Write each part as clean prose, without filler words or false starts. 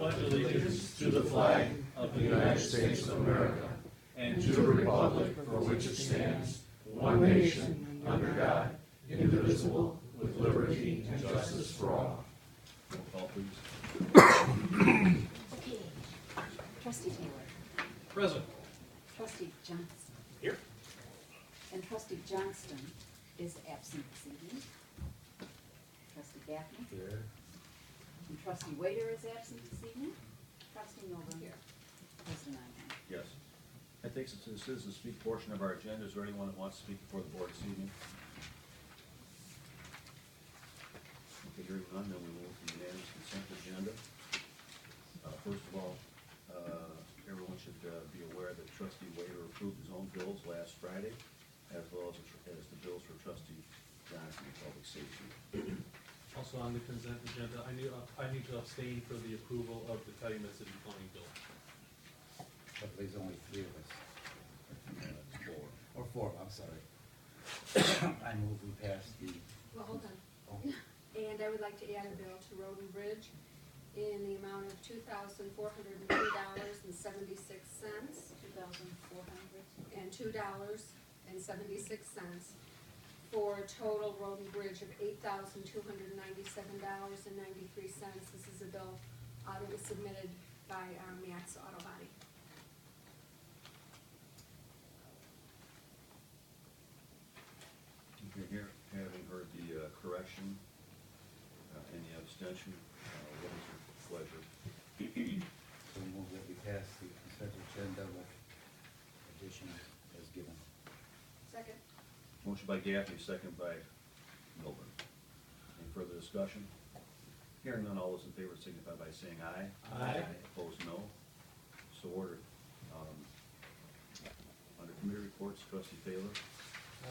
pledge allegiance to the flag of the United States of America and to the republic for which it stands, one nation, under God, indivisible, with liberty and justice for all. Roll call, please. Trustee Taylor. Present. Trustee Johnson. Here. And Trustee Johnston is absent this evening. Trustee Gaffney. Here. And Trustee Waiter is absent this evening. Trustee Milburn. Here. President Einhorn. Yes. That takes us to the citizen speak portion of our agenda. Is there anyone that wants to speak before the board this evening? Okay, hearing none, then we move to the unanimous consent agenda. First of all, everyone should be aware that Trustee Waiter approved his own bills last Friday, as well as the bills for Trustee Johnson in public safety. Also on the consent agenda, I need to abstain for the approval of the Calumet City Plumbing bill. But there's only three of us, Four. or four, I'm sorry. I move we pass the, Well, hold on. oh, And I would like to add a bill to Road and Bridge in the amount of $2,403.76 $2,400. and $2.76 for a total road and bridge of $8,297.93. This is a bill that was submitted by Max Auto Body. Okay, here, having heard the correction, and the abstention, what is your pleasure? so move that we pass the consent agenda with additions as given. Second. Motion by Gaffney, second by Milburn. Any further discussion? Hearing none, all those in favor signify by saying aye. Aye. Opposed, no. So ordered. Under committee reports, Trustee Taylor,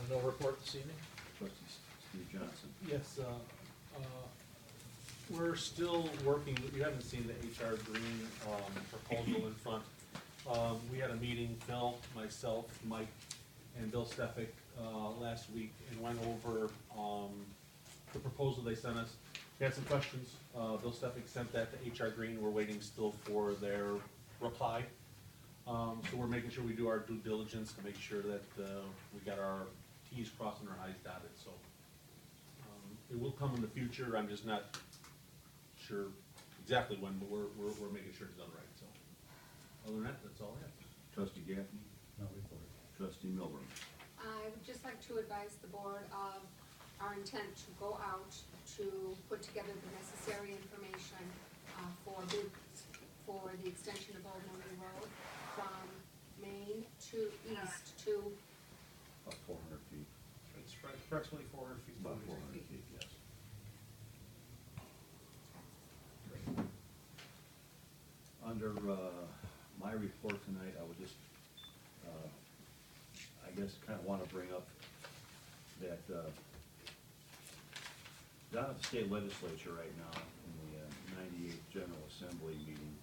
No report this evening? Trustee Steve Johnson. Yes, we're still working, you haven't seen the HR Green proposal in front. We had a meeting, Phil, myself, Mike, and Bill Stefik last week, and went over the proposal they sent us. We had some questions. Bill Stefik sent that to HR Green. We're waiting still for their reply. So we're making sure we do our due diligence to make sure that we got our T's crossed and our I's dotted, so. It will come in the future, I'm just not sure exactly when, but we're making sure it's done right, so. Other than that, that's all I have. Trustee Gaffney, No report. Trustee Milburn. I would just like to advise the board of our intent to go out to put together the necessary information for bids for the extension of Old Memory Road from Main to east to About 400 feet. It's approximately 400 feet. About 400 feet, yes. Under my report tonight, I would just, I guess, kind of want to bring up that down at the state legislature right now, in the 98th General Assembly meeting,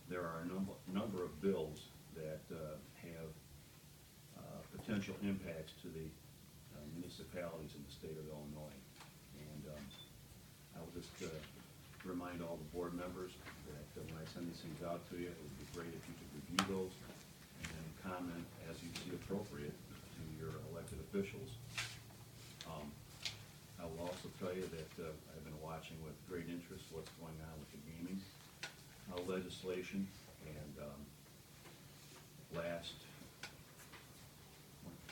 there are a number of bills that have potential impacts to the municipalities in the state of Illinois. And I will just remind all the board members that when I send these things out to you, it would be great if you could review those and then comment as you see appropriate to your elected officials. I will also tell you that I've been watching with great interest what's going on with the gaming legislation, and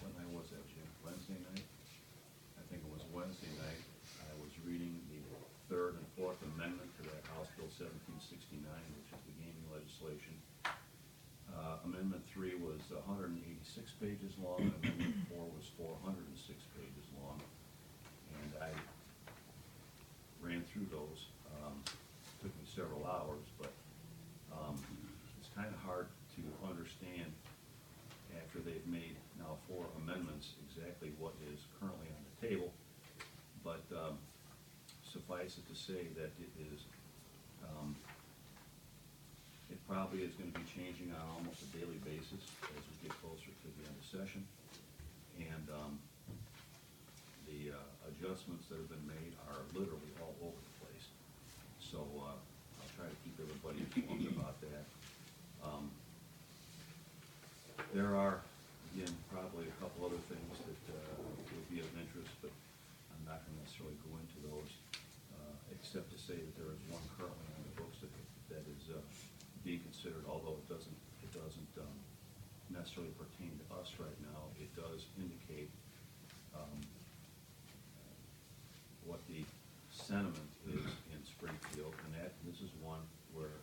what night was that, Jim? Wednesday night? I think it was Wednesday night. I was reading the Third and Fourth Amendment to that House Bill 1769, which is the gaming legislation. Amendment 3 was 186 pages long, and Amendment 4 was 406 pages long. And I ran through those. Took me several hours, but it's kind of hard to understand after they've made now 4 amendments exactly what is currently on the table. But suffice it to say that it is, it probably is going to be changing on almost a daily basis as we get closer to the end of session. And the adjustments that have been made are literally all over the place. So I'll try to keep everybody There are, again, probably a couple other things that would be of interest, but I'm not gonna necessarily go into those, except to say that there is one currently on the books that is being considered, although it doesn't necessarily pertain to us right now. It does indicate what the sentiment is in Springfield, and this is one where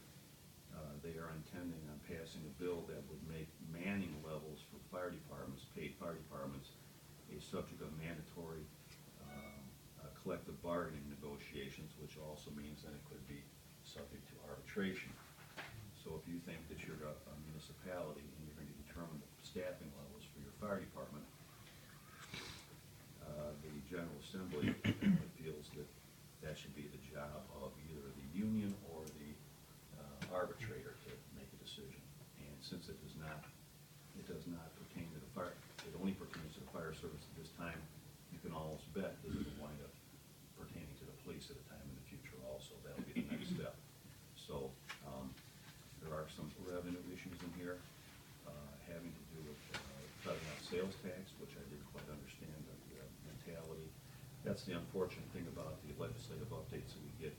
they are intending on passing a bill that would make manning levels for fire departments, paid fire departments, a subject of mandatory collective bargaining negotiations, which also means that it could be subject to arbitration. So if you think that you're a municipality and you're going to determine the staffing levels for your fire department, the General Assembly feels that that should be the job of either the union or the arbitrator to make a decision. And since it does not pertain to the fire, it only pertains to the fire service at this time, you can almost bet that it will wind up pertaining to the police at a time in the future also. That'll be the next step. So there are some revenue issues in here having to do with cutting out sales tax, which I didn't quite understand the mentality. That's the unfortunate thing about the legislative updates that we get.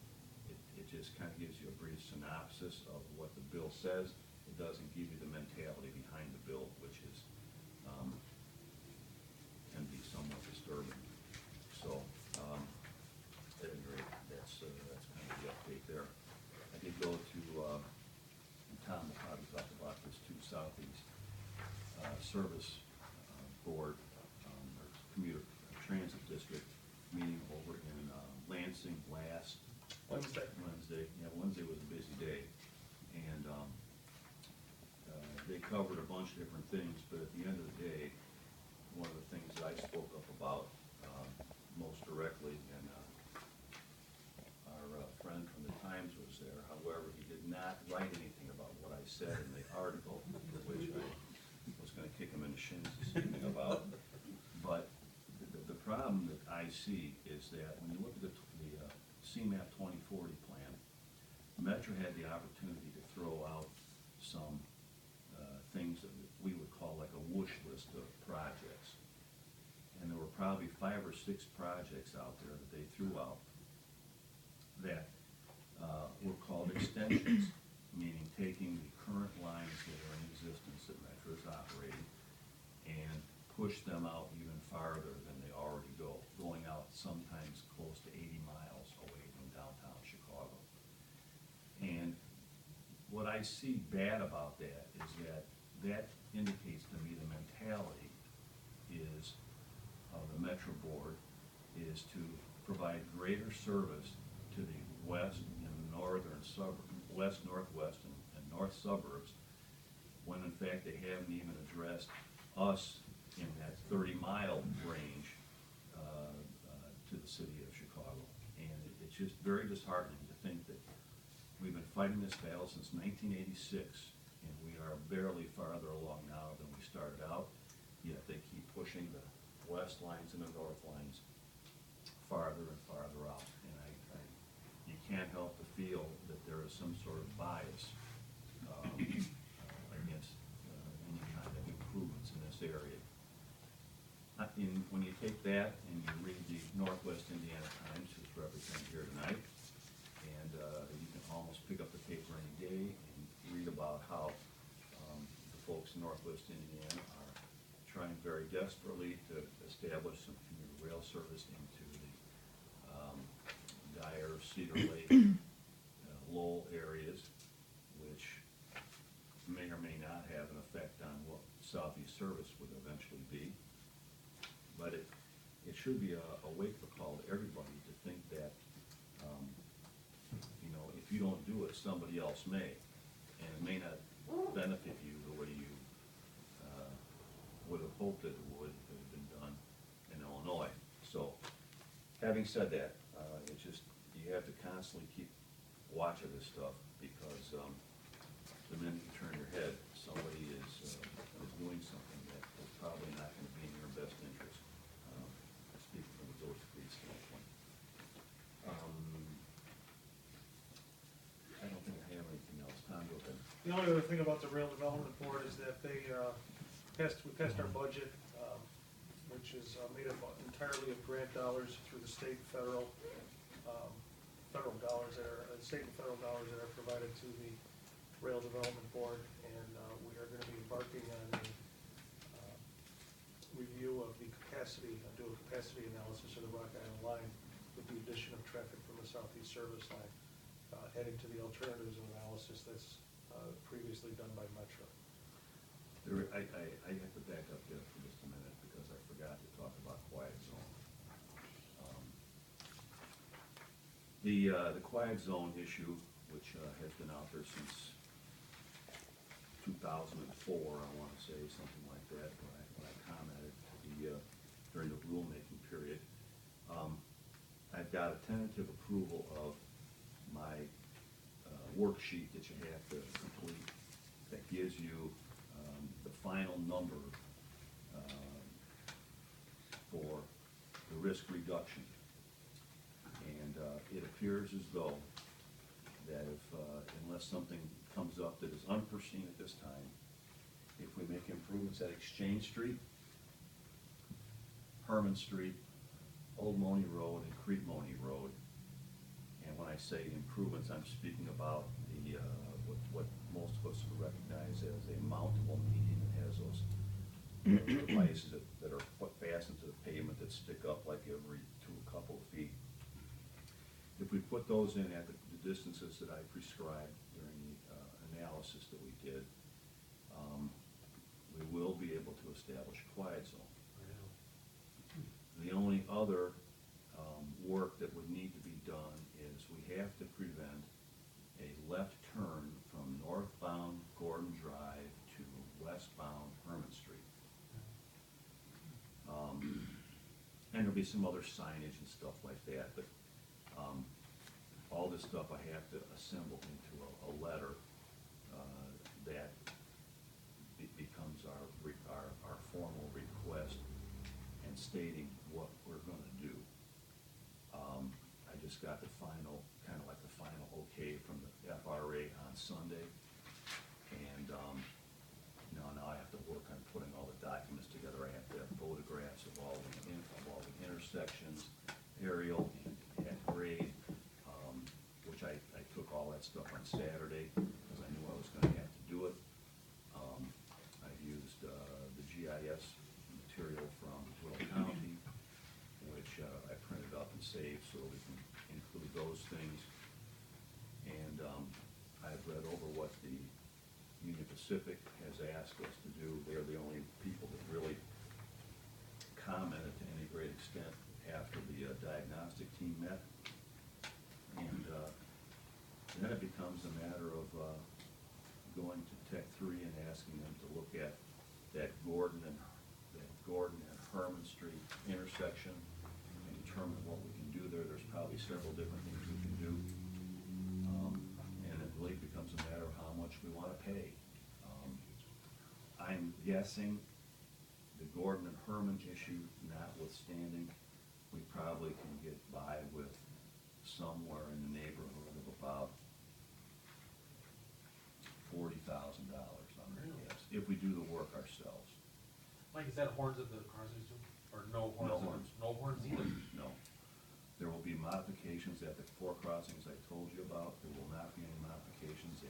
It just kind of gives you a brief synopsis of what the bill says. It doesn't give you the mentality behind the bill, which is can be somewhat disturbing. So at any rate, that's kind of the update there. I did go to and Tom will probably talk about this too, Southeast Service Board or Commuter Transit District meeting over in Lansing last Wednesday. Yeah, Wednesday was a busy day, and they covered a bunch of different things. But at the end of the day, one of the things that I spoke up about most directly, and our friend from the Times was there. However, he did not write anything about what I said in the article, which I was going to kick him in the shins this evening about. But the problem that I see is that when you look at the CMAP 2040 plan, Metro had the opportunity to throw out some things that we would call like a wish list of projects. And there were probably 5 or 6 projects out there that they threw out that were called extensions, meaning taking the current lines that are in existence that Metro is operating and push them out even farther than they already go, going out sometimes close to 80 miles away from downtown Chicago. And what I see bad about that is that indicates to me the mentality is of the Metro Board is to provide greater service to the west and northern suburbs, west, northwest, and north suburbs, when in fact they haven't even addressed us in that 30-mile range to the city of Chicago. And it's just very disheartening to think that we've been fighting this battle since 1986, and we are barely farther along now than we started out, yet they keep pushing the west lines and the north lines farther and farther out. And you can't help but feel that there is some sort of bias against any kind of improvements in this area. When you take that and you read the Northwest Indiana Times, who's represented here tonight, and you can almost pick up the paper any day and read about how the folks in Northwest Indiana are trying very desperately to establish some commuter rail service into the Dyer, Cedar Lake, Lowell areas, which may or may not have an effect on what Southeast Service would eventually be. But it should be a wake-up call to everybody to think that, if you don't do it, somebody else may. And it may not benefit you the way you would have hoped that it would if it had been done in Illinois. So, having said that, it's just, you have to constantly keep watch of this stuff, because the minute you turn your head, somebody is doing something that is probably not going to be in your best interest. Speaking from a Village of Crete standpoint. I don't think I have anything else. Tom, go ahead. The only other thing about the Rail Development Board is that they we passed our budget, which is made up entirely of grant dollars through the state and federal dollars that are, state and federal dollars that are provided to the Rail Development Board, and we are gonna be embarking on a review of the capacity, do a capacity analysis of the Rock Island line with the addition of traffic from the southeast service line, adding to the alternatives of analysis that's previously done by Metro. I have to back up there for just a minute because I forgot to talk about quiet zone. The quiet zone issue, which has been out there since 2004, I want to say, something like that, when I commented during the rulemaking period. I've got a tentative approval of my worksheet that you have to complete that gives you the final number for the risk reduction. And it appears as though that unless something comes up that is unforeseen at this time, if we make improvements at Exchange Street, Herman Street, Old Money Road, and Crete Money Road, and when I say improvements, I'm speaking about the what most of us would recognize as a mountable median that has those devices that are fastened to the pavement that stick up like every couple of feet. If we put those in at the distances that I prescribed during the analysis that we did, we will be able to establish a quiet zone. The only other work that would need to be done is we have to prevent a left turn from northbound Gordon Drive to westbound Herman Street. And there'll be some other signage and stuff like that, but all this stuff I have to assemble into a letter that becomes our formal request and stating what we're going to do. I just got the final, kind of like the final okay from the FRA on Sunday, and now I have to work on putting all the documents together. I have to have photographs of all the intersections, aerial and at grade, which I took all that stuff on Saturday because I knew I was going to have to do it. I used the GIS material from Will County, which I printed up and saved so we can include those things. And I've read over what the Union Pacific has asked us to do. They're the only people that really commented to any great extent after the diagnostic team met. And then it becomes a matter of going to Tech 3 and asking them to look at that Gordon and Herman Street intersection and determine what we can do there. There's probably several different things we can do. And it really becomes a matter of how much we want to pay. I'm guessing the Gordon and Herman issue notwithstanding, we probably can get by with somewhere in the neighborhood of about $40,000 on the gas, if we do the work ourselves. Mike, is that horns at the crossings too? Or no horns? No horns. No horns either? No. There will be modifications at the four crossings I told you about. There will not be any modifications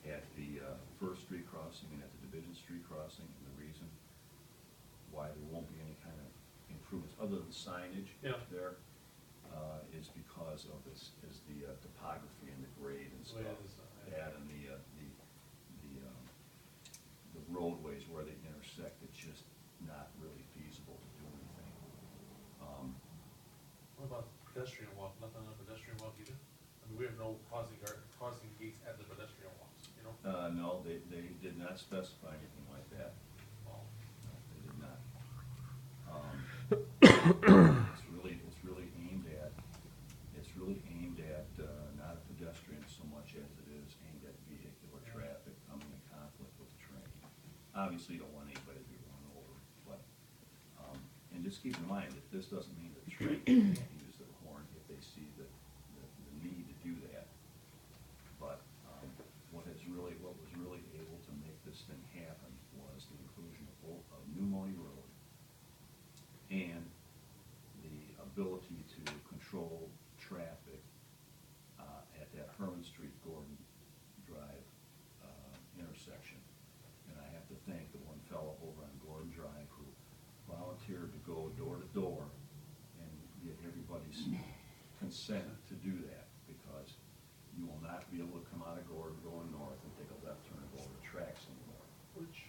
at the First Street crossing and at the Division Street crossing. And the reason why there won't be any kind of improvements other than signage there is because of the topography and the grade and stuff. That and the roadways where they intersect, it's just not really feasible to do anything. What about pedestrian walk? Nothing on a pedestrian walk either? I mean, we have no crossing gates at the pedestrian walks, you know? No, they did not specify anything like that. Well, No, they did not. It's really aimed at not pedestrians so much as it is aimed at vehicular traffic coming in conflict with the train. Obviously, you don't want anybody to be run over, but and just keep in mind that this doesn't mean the train can't use their horn if they see the need to do that. But what was really able to make this thing happen was the inclusion of control traffic at that Herman Street, Gordon Drive intersection. And I have to thank the one fellow over on Gordon Drive who volunteered to go door to door and get everybody's consent to do that, because you will not be able to come out of Gordon going north and take a left turn and go over the tracks anymore. Which,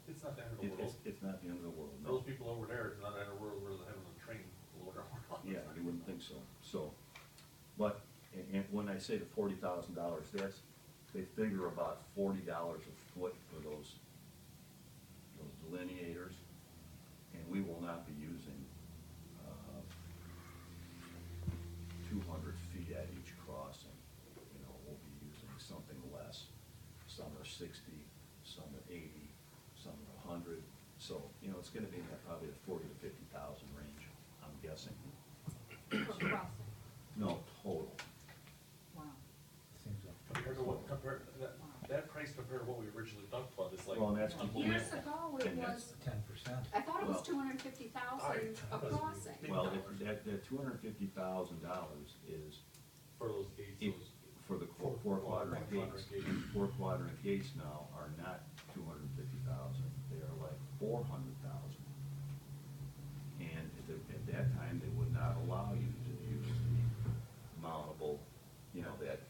it's not the end of the world. It's not the end of the world, no. Those people over there, it's not the end of the world where they're having a train load over. Yeah, you wouldn't think so. So, but, and when I say the $40,000, that's, they figure about $40 a foot for those delineators, and we will not be using 200 feet at each crossing. You know, we'll be using something less. Some are 60, some are 80, some are 100. So, you know, it's gonna be in that probably the 40 to 50,000 range, I'm guessing. Per crossing. No, total. Wow. Seems like. Compared to what, that price compared to what we originally talked about is like. Well, and that's Years ago, it And was, 10%. I thought it was Well- 250,000 a crossing. Well, that $250,000 is For those gates, if, those. for the four quadrant gates. Four quadrant gates now are not 250,000, they are like 400,000. And at that time, they would not allow you to use the mountable, you know, that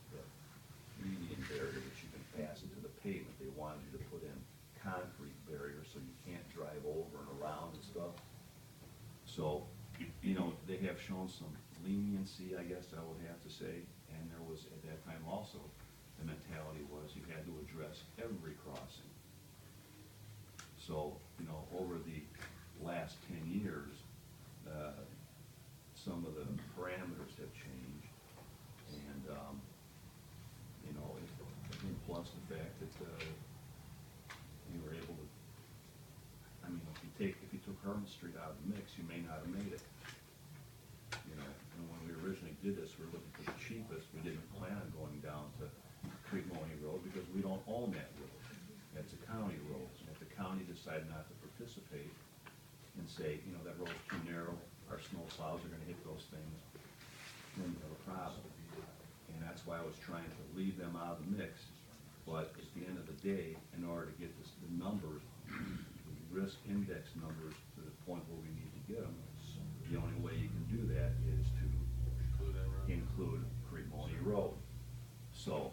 median barrier that you can pass into the pavement. They wanted you to put in concrete barriers so you can't drive over and around and stuff. So, you know, they have shown some leniency, I guess I would have to say, and there was, at that time also, the mentality was you had to address every crossing. So, you know, over the last 10 years, some of the parameters have changed, and, you know, and plus the fact that you were able to, I mean, if you took Herman Street out of the mix, you may not have made it. You know, and when we originally did this, we were looking for the cheapest. We didn't plan on going down to Crete Road because we don't own that road. That's a county road. And if the county decided not to participate and say, you know, that road's too narrow, our snow plows are gonna hit those things, then we have a problem. And that's why I was trying to leave them out of the mix. But at the end of the day, in order to get the numbers, the risk index numbers to the point where we need to get them, the only way you can do that is to include Crete Road. So,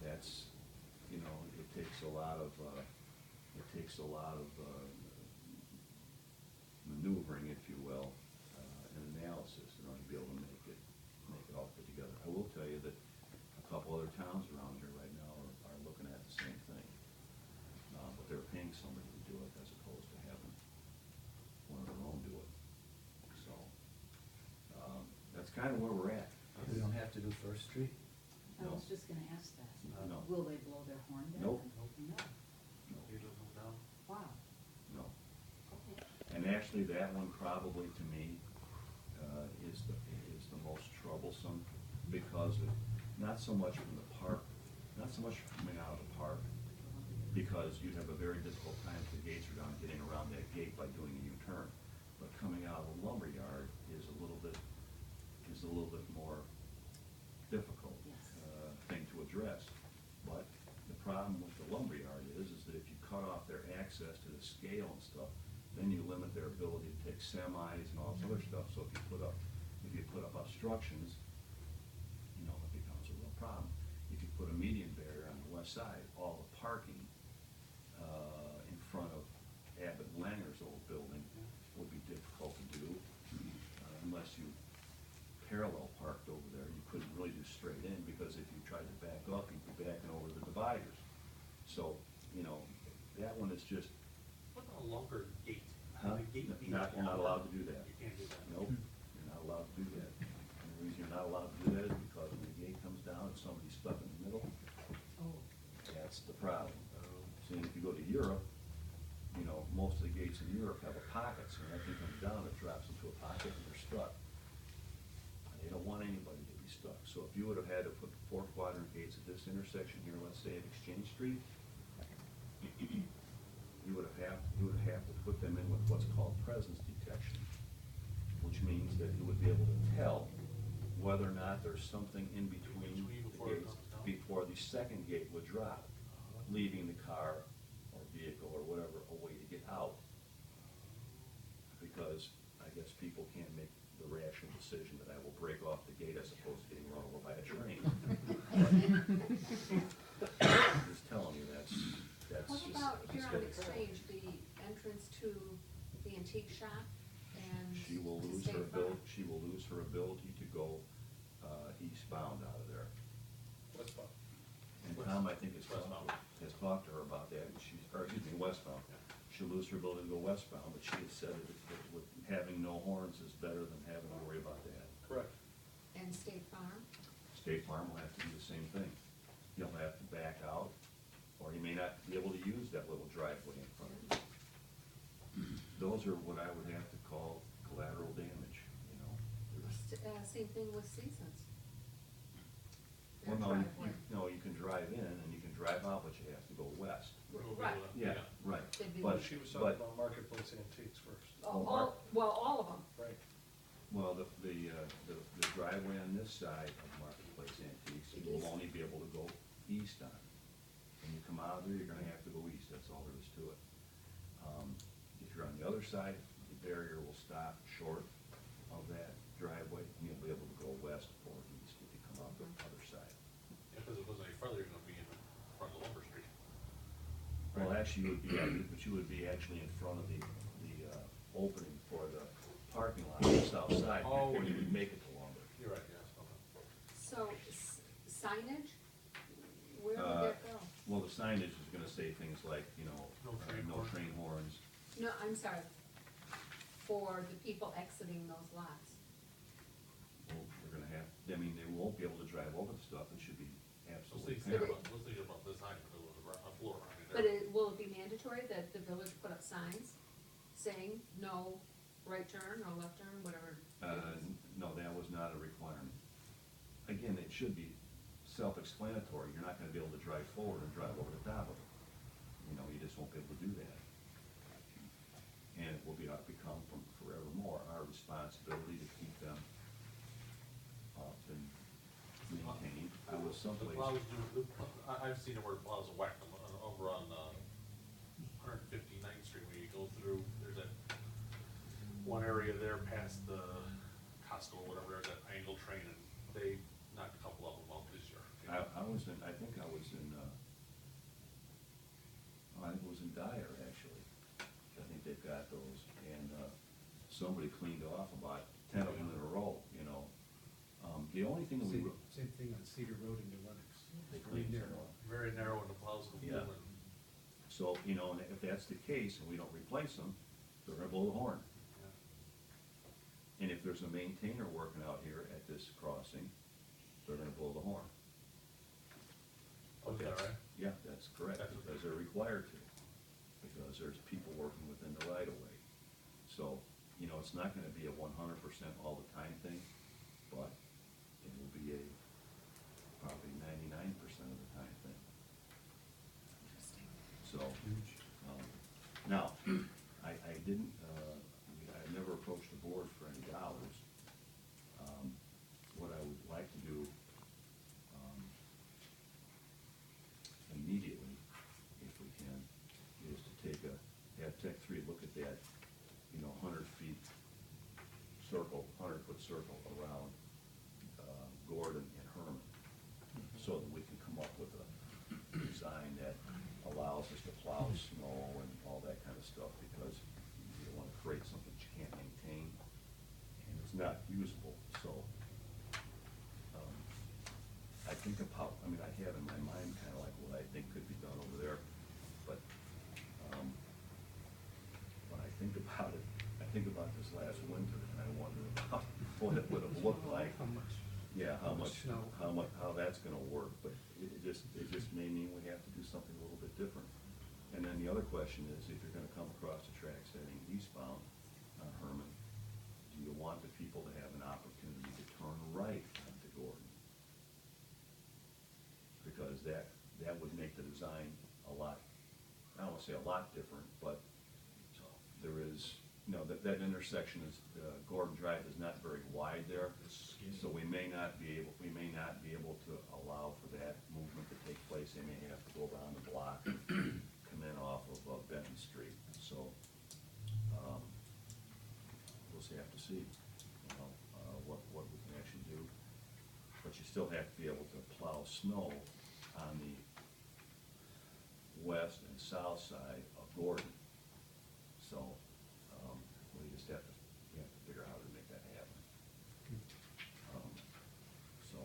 that's, you know, it takes a lot of maneuvering, if you will, and analysis in order to be able to make it all fit together. I will tell you that a couple other towns around here right now are looking at the same thing. But they're paying somebody to do it as opposed to having one of their own do it. So, that's kind of where we're at. We don't have to do First Street? I No. was just gonna ask that. No. Will they blow their horn down? Nope. No. You don't know now. Wow. No. Okay. And actually, that one probably to me is the most troublesome because of, not so much from the park, not so much coming out of the park, because you have a very difficult time if the gates are down, getting around that gate by doing a U-turn. But coming out of the lumberyard is a little bit more difficult Yes. thing to address. But the problem with the lumberyard is that if you cut off their access to the scale and stuff, then you limit their ability to take semis and all this other stuff. So if you put up obstructions, you know, it becomes a real problem. If you put a median barrier on the west side, all the parking in front of Abbott Langer's old building would be difficult to do unless you parallel parked over there. You couldn't really do straight in because if you tried to back up, you'd be backing over the dividers. So, you know, that one is just. What about a longer gate? Huh? The gate be You're not allowed to do that. You can't do that. Nope, you're not allowed to do that. And the reason you're not allowed to do that is because when the gate comes down and somebody's stuck in the middle, Oh. that's the problem. See, if you go to Europe, you know, most of the gates in Europe have a pocket, so when that thing comes down, it drops into a pocket and they're stuck. And they don't want anybody to be stuck. So if you would have had to put 4 quadrant gates at this intersection here, let's say at Exchange Street, you would have to put them in with what's called presence detection. which means that you would be able to tell whether or not there's something in between the before it gates, comes down? before the second gate would drop, leaving the car or vehicle or whatever a way to get out. Because I guess people can't make the rational decision that I will break off the gate as opposed to getting run over by a train. I'm just telling you, that's What just. about here on it's- Exchange, the entrance to the antique shop and She will to lose State her Farm? ability, she will lose her ability to go, eastbound out of there. Westbound. And Tom, I think, has talked to her about that, and she's, or excuse me, westbound. She'll lose her ability to go westbound, but she has said that with having no horns is better than having to worry about that. Correct. And State Farm? State Farm will have to do the same thing. He'll have to back out, or he may not be able to use that little driveway in front of him. Those are what I would have to call collateral damage, you know. Same thing with Seasons. Well, Their no, driveway. no, you can drive in and you can drive out, but you have to go west. Right. Yeah, right. They'd be But, She was talking but, about Marketplace Antiques first. All of them. Right. well, the driveway on this side of Marketplace Antiques, you will only be able to go east on. When you come out of there, you're gonna have to go east, that's all there is to it. If you're on the other side, the barrier will stop short of that driveway, and you'll be able to go west or east if you come out the other side. Yeah, because if it goes any further, you're gonna be in front of Lumber Street. Well, actually, you would be, but you would be actually in front of the opening for the parking lot on the south side Oh. before you would make it to Lumber. You're right, yes, okay. So signage, where would that go? Well, the signage is gonna say things like, you know, No train no horn. train horns. No, I'm sorry, for the people exiting those lots. Well, they're gonna have, I mean, they won't be able to drive over the stuff, it should be Let's absolutely think apparent. about the sign, if it was a floor around it. But will it be mandatory that the village put up signs saying no right turn, no left turn, whatever? No, that was not a requirement. Again, it should be self-explanatory, you're not gonna be able to drive forward and drive over the top of it. You know, you just won't be able to do that. And it will become from forevermore our responsibility to keep them up and maintained. I was The someplace, plows do, I've seen it where plows will whack them over on, 159th Street, where you go through, there's that one area there past the Costco, or whatever, there's that angle train, and they knocked a couple of them out this year. I was in, I think I was in, I think it was in Dyer, actually. I think they've got those, and, somebody cleaned off about 10 of them in a row, you know. The only thing that we. Same thing on Cedar Road into Lennox. They Very cleaned narrow. Very narrow, and the plows will Yeah. move, and So, you know, and if that's the case and we don't replace them, they're gonna blow the horn. And if there's a maintainer working out here at this crossing, they're gonna blow the horn. Oh, is that right? Yeah, that's correct, That's okay. because they're required to, because there's people working within the right of way. So, you know, it's not gonna be a 100% all the time thing, but it will be a probably 99% of the time thing. So, now, I didn't, I never approached the board for any dollars. What I would like to do, immediately, if we can, is to have Tech 3 look at that, you know, 100-foot circle around, Gordon and Herman, so that we can come up with a design that allows us to plow snow and all that kind of stuff, because you don't wanna create something that you can't maintain, and it's not usable, so. I think about, I mean, I have in my mind kinda like what I think could be done over there, but, when I think about it, I think about this last winter, and I wonder about what it would have looked like. How much? Yeah, how much, Snow. how that's gonna work, but it just may mean we have to do something a little bit different. And then the other question is, if you're gonna come across the tracks heading eastbound on Herman, do you want the people to have an opportunity to turn right onto Gordon? Because that would make the design a lot, I don't wanna say a lot different, but there is you know, that intersection is, Gordon Drive is not very wide there. So we may not be able to allow for that movement to take place. They may have to go around the block and come in off of Benton Street. So, we'll have to see, you know, what we can actually do. But you still have to be able to plow snow on the west and south side of Gordon. So, we just have to figure out how to make that happen. So,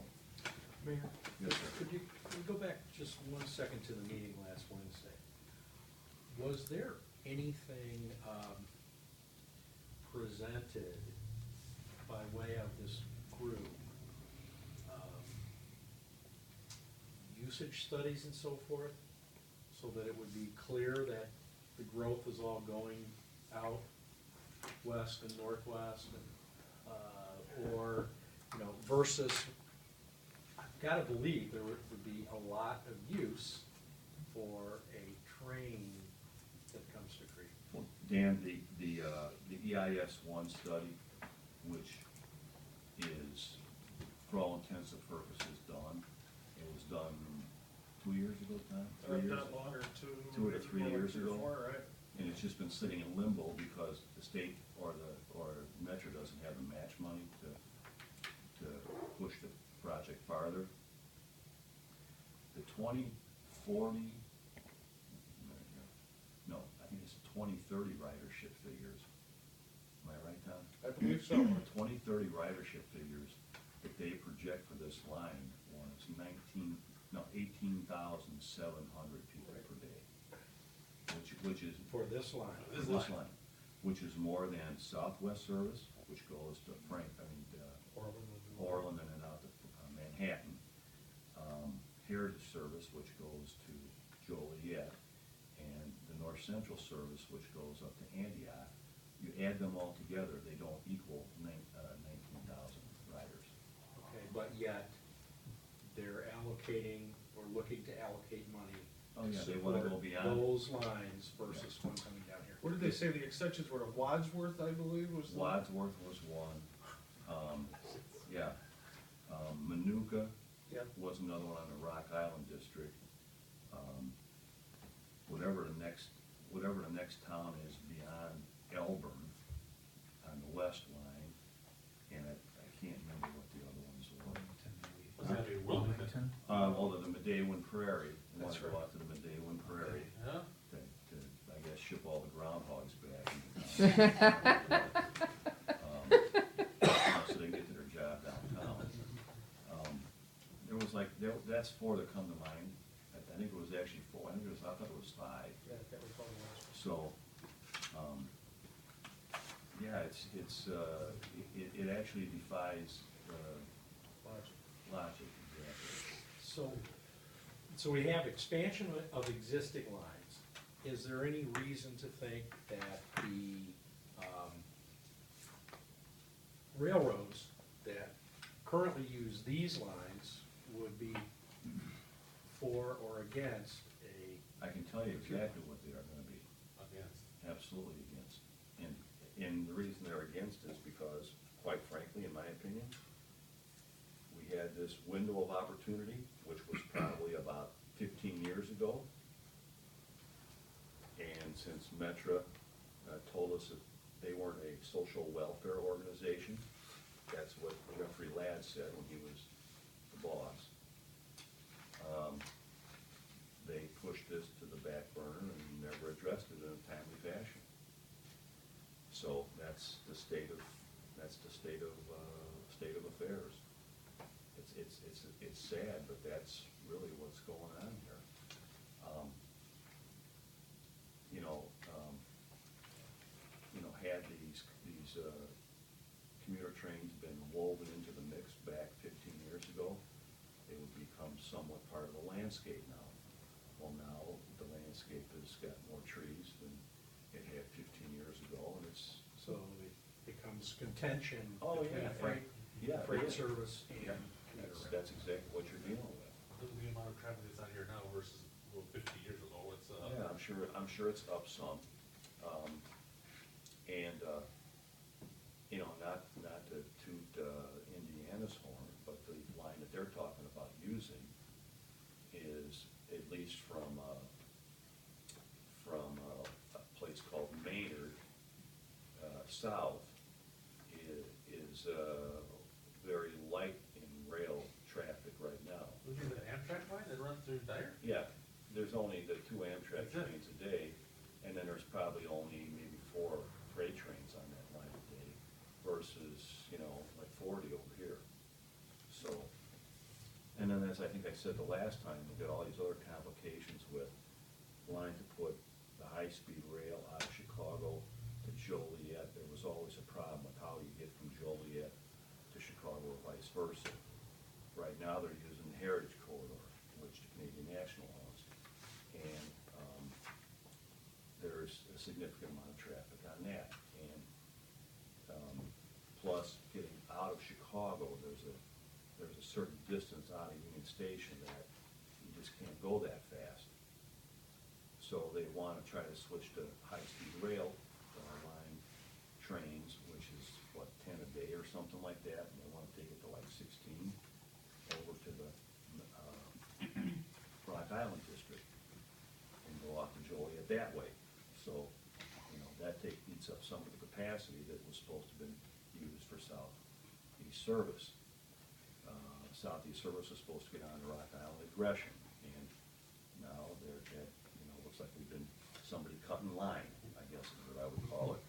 Mayor, yes, sir. could you go back just 1 second to the meeting last Wednesday? Was there anything presented by way of this group, usage studies and so forth, so that it would be clear that the growth is all going out west and northwest, and, or, you know, versus, I've gotta believe there would be a lot of use for a train that comes to Crete. Well, Dan, the EIS-1 study, which is, for all intents and purposes, done. It was done 2 years ago, Tom? 3 years? Not longer, 2 to 3 years ago. 4, right? And it's just been sitting in limbo because the state or Metro doesn't have the match money to push the project farther. The 2040, no, I think it's 2030 ridership figures. Am I right, Tom? I believe so. The 2030 ridership figures that they project for this line was 18,700 people per day, which is For this line. this line, which is more than Southwest service, which goes to Orland and then out to Manhattan. Heritage service, which goes to Joliet, and the North Central service, which goes up to Antioch. You add them all together, they don't equal 19,000 riders. Okay, but yet, they're allocating, or looking to allocate money. Oh, yeah, to they wanna go support beyond. those lines versus one coming down here. What did they say the extensions were? Wadsworth, I believe, was the. Wadsworth was one. Yeah. Manuka Yep. was another one on the Rock Island district. Whatever the next town is beyond Elburn on the west line, and I can't remember what the other ones were. Was that a Wilmington? Although the Medewin Prairie, we want That's to go right. out to the Medewin Prairie Yeah. to, I guess, ship all the groundhogs back. So they can get to their job downtown. There was that's four that come to mind. I think it was actually four. I thought it was five. Yeah, I can't recall the last one. So, yeah, it actually defies logic, exactly. So we have expansion of existing lines. Is there any reason to think that the railroads that currently use these lines would be for or against a, I can tell you exactly what they are gonna be. Against. Absolutely against. And the reason they're against is because, quite frankly, in my opinion, we had this window of opportunity, which was probably about 15 years ago. And since Metra told us that they weren't a social welfare organization, that's what Jeffrey Ladd said when he was the boss. They pushed this to the back burner and never addressed it in a timely fashion. So that's the state of affairs. It's sad, but that's really what's going on here. Had these commuter trains been woven into the mix back 15 years ago, they would become somewhat part of the landscape now. Well, now the landscape has got more trees than it had 15 years ago, and it's. so it becomes contention Oh, between yeah, freight it is. service and Yeah, commuter. that's exactly what you're dealing with. The amount of traffic that's on here now versus 50 years ago, it's, Yeah, I'm sure it's up some. And, you know, not to toot Indiana's horn, but the line that they're talking about using is, at least from a place called Maynard, south, is very light in rail traffic right now. Would you the Amtrak line that runs through Dyer? Yeah, there's only the 2 Amtrak That's it. trains a day, and then there's probably only maybe 4 freight trains on that line a day versus, you know, like 40 over here. So, and then as I think I said the last time, we've got all these other complications with wanting to put the high-speed rail out of Chicago to Joliet. There was always a problem with how you get from Joliet to Chicago or vice versa. Right now, they're using the Heritage Corridor, which the Canadian National owns. And there's a significant amount of traffic on that. And plus, getting out of Chicago, there's a certain distance out of Union Station that you just can't go that fast. So they want to try to switch to high-speed rail line trains, which is, what, 10 a day or something like that, and they want to take it to like 16 over to the Rock Island District and go off to Joliet that way. So, you know, that eats up some of the capacity that was supposed to have been used for southeast service. Southeast service is supposed to get on to Rock Island at Gresham, and now they're at, you know, looks like we've been somebody cutting line, I guess is what I would call it.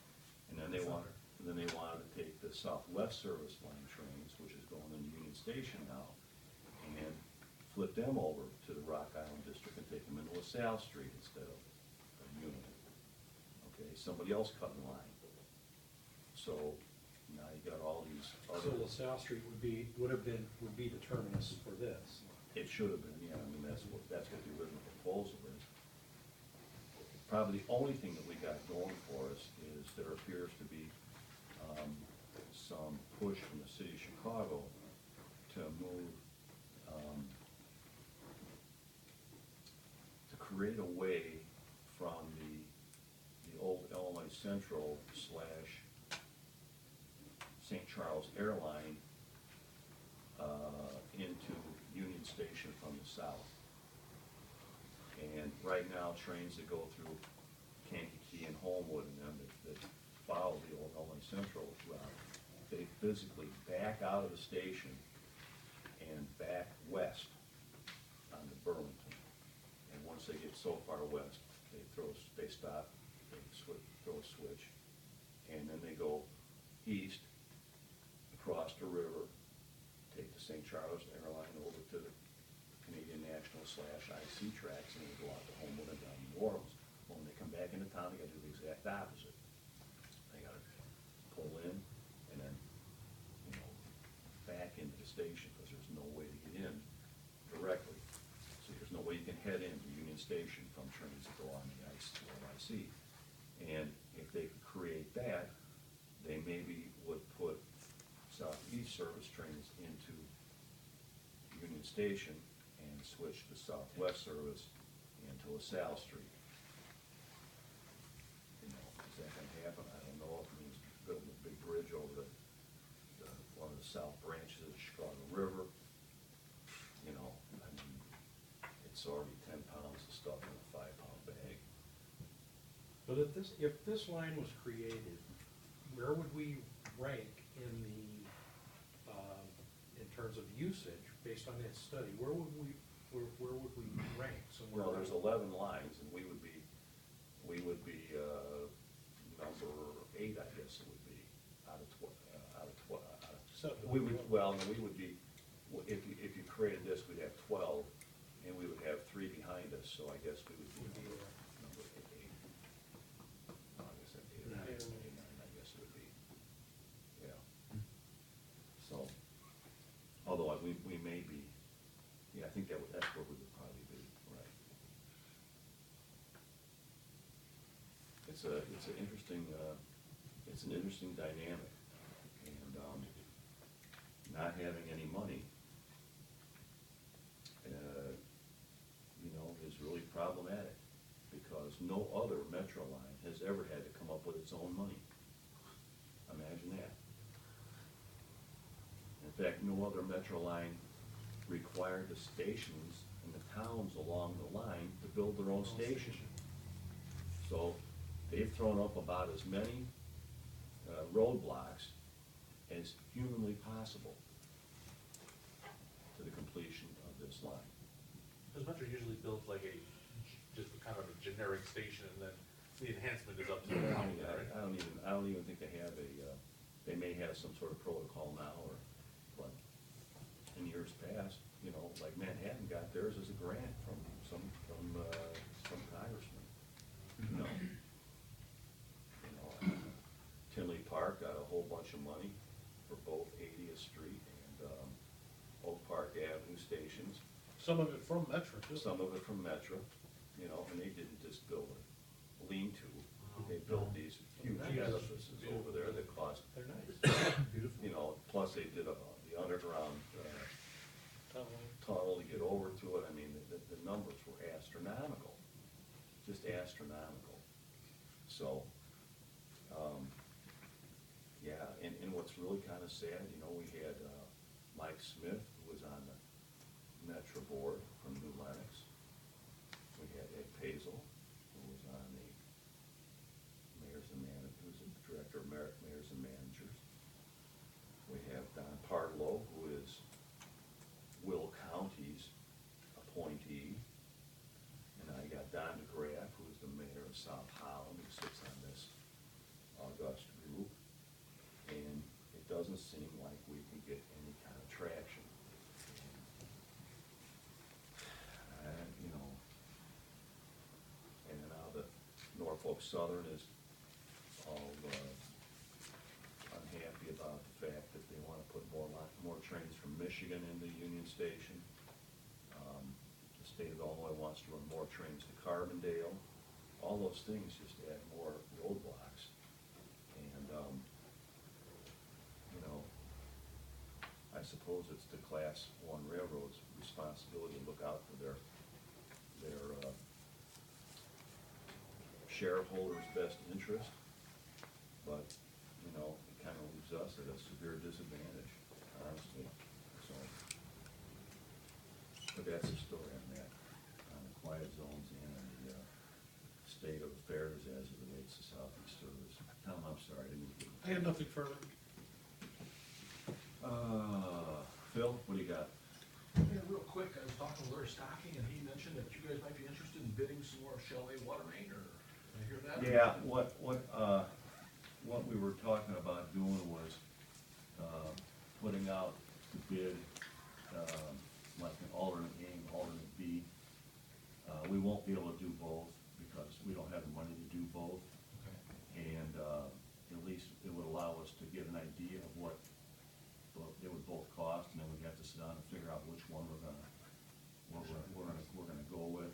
And then they wanted to take the Southwest service line trains, which is going into Union Station now, and flip them over to the Rock Island District and take them into LaSalle Street instead of Union. Okay, somebody else cutting line. So now you got all these So other. LaSalle Street would be the terminus for this. It should have been, yeah, I mean, that's what the original proposal is. Probably the only thing that we got going for us is there appears to be some push from the city of Chicago to move, to create a way from the old Illinois Central / St. Charles Airline into Union Station from the south. And right now, trains that go through Kankakee and Homewood and them that follow the old Illinois Central route, they physically back out of the station and back west onto Burlington. And once they get so far west, they stop, they throw a switch, and then they go east, across the river, take the St. Charles Airline over to the Canadian National / IC tracks, and they go out to Homewood and down to New Orleans. When they come back into town, they gotta do the exact opposite. They gotta pull in and then, you know, back into the station, because there's no way to get in directly. So there's no way you can head into Union Station from trains that go on the IC. And if they could create that, they maybe would put southeast service trains into Union Station and switch the southwest service into LaSalle Street. You know, is that gonna happen? I don't know. It means building a big bridge over one of the south branches of the Chicago River. You know, I mean, it's already 10 pounds of stuff in a 5-pound bag. But if this line was created, where would we rank in terms of usage based on that study? Where would we rank? Somewhere Well, there's around- 11 lines, and we would be number 8, I guess it would be, out of 12. So We would be, if you created this, we'd have 12, and we would have 3 behind us, so I guess we would be number 8. No, I guess that'd be 8 or 9, I guess it would be, yeah. So, although we may be, yeah, I think that's where we would probably be, right. It's an interesting dynamic, and not having any money, you know, is really problematic, because no other metro line has ever had to come up with its own money. In fact, no other metro line required the stations and the towns along the line to build their own station. So they've thrown up about as many roadblocks as humanly possible to the completion of this line. Because Metro usually builds like just kind of a generic station, and then the enhancement is up to the county, right? I don't even think they have they may have some sort of protocol now, but in years past, you know, like Manhattan got theirs as a grant from some congressman, you know. Tinley Park got a whole bunch of money for both 80th Street and Oak Park Avenue stations. Some of it from Metro, too. Some of it from Metro, you know, and they didn't just build a lean-to. They built these huge edifices over there that cost, They're nice. Beautiful. you know, plus they did the underground tunnel to get over to it. I mean, the numbers were astronomical, just astronomical. So, yeah, and what's really kind of sad, you know, we had Mike Smith, who was on the Metro board from New Lenox. We had Ed Pazel, who was on the Mayors and Managers, who's the Director of Mayors and Managers. We have Don Partlow, who is Will County's appointee. And I got Don DeGraff, who is the mayor of South Holland, who sits on this august group. And it doesn't seem like we can get any kind of traction. You know, and now the Norfolk Southern is all unhappy about the fact that they want to put more trains from Michigan into Union Station. The state of Illinois wants to run more trains to Carbondale. All those things just add more roadblocks. And, you know, I suppose it's the Class 1 railroads' responsibility to look out for their shareholders' best interest, but, you know, it kind of leaves us at a severe disadvantage, honestly, so. But that's the story on that, on the quiet zones and on the state of affairs as it relates to Southeast Service. Tom, I'm sorry, I didn't mean to. I had nothing further. Phil, what do you got? Yeah, real quick, I was talking to Larry Stocking, and he mentioned that you guys might be interested in bidding some more Chalet water main, or did I hear that? Yeah, what we were talking about doing was, putting out the bid, like an alternate A and alternate B. We won't be able to do both, because we don't have the money to do both. Okay. And, at least it would allow us to get an idea of what it would both cost, and then we'd have to sit down and figure out which one we're gonna go with.